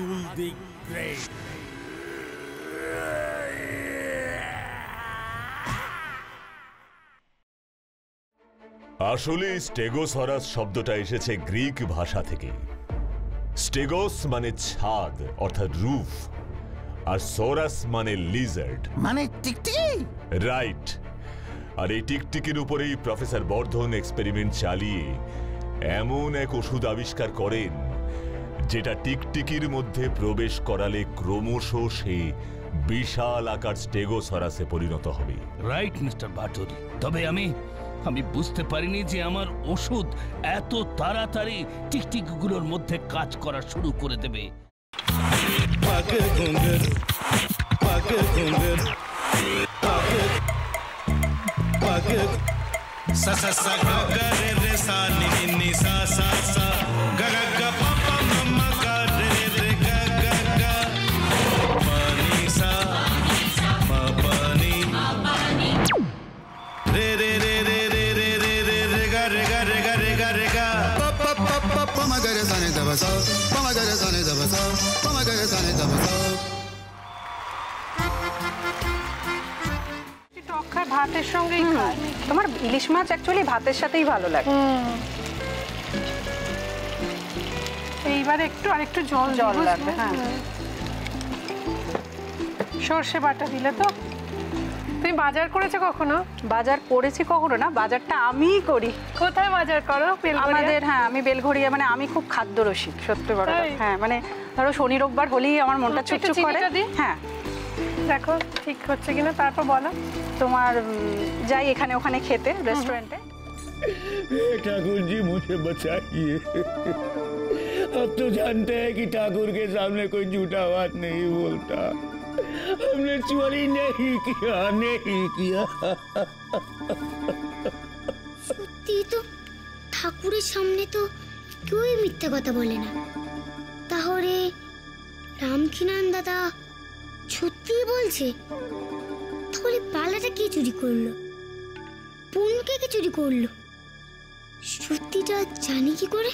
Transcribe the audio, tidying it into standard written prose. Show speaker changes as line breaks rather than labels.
বাটুল দি great.
আসলে stegosaurus শব্দটা এসেছে গ্রিক ভাষা থেকে। স্টেগোস মানে ছাদ অর্থাৎ রুফ, আর সোরাস মানে লিজার্ড
মানে টিকটিকি।
রাইট। আর এই টিকটিকির উপরেই প্রফেসর বর্ধন এক্সপেরিমেন্ট চালিয়ে এমন এক ওষুধ আবিষ্কার করেন যেটা টিকটিকির মধ্যে প্রবেশ করালে ক্রমশ সে বিশাল আকার স্টেগোসরাসে পরিণত হবে।
রাইট মিস্টার ভাটুরি, তবে আমি বুঝতে পারিনি যে আমার ওষুধ এত তাড়াতাড়ি টিকটিকিগুলোর মধ্যে কাজ করা শুরু করে দেবে।
ভাতের সঙ্গেই খায়। তোমার ইলিশ মাছ অ্যাকচুয়ালি ভাতের সাথেই ভালো লাগে। এইবারে আরেকটু জল লাগবে। হ্যাঁ, সর্ষে বাটা দিলে তো। তুমি বাজার করেছো কখনো? বাজার করেছি কখনো না, বাজারটা আমিই করি। কোথায় বাজার করো? আমাদের, হ্যাঁ, আমি বেলঘড়িয়া, মানে আমি খুব খাদ্য রসিক, সত্যি বড়। হ্যাঁ, মানে ধরো শনি রোববার হলেই আমার মনটা চুপচুপ করে। হ্যাঁ, দেখো ঠিক হচ্ছে কিনা, তারপর বলো। তোমার যাই এখানে ওখানে খেতে रेस्टोरेंट।
ठाकुर जी मुझे बचाइए। अब तो जानते हैं कि ठाकुर के सामने कोई झूठा बात नहीं बोलता। हमने चोरी नहीं किया।
সত্যি তো, ঠাকুরের সামনে তো কেউই মিথ্যা কথা বলে না। তাহলে রামখিনান দাদা সত্যি বলছে? তাহলে পালাটা কে চুরি করলো? পুনকে কে চুরি করলো? সত্যিটা জানি কি করে?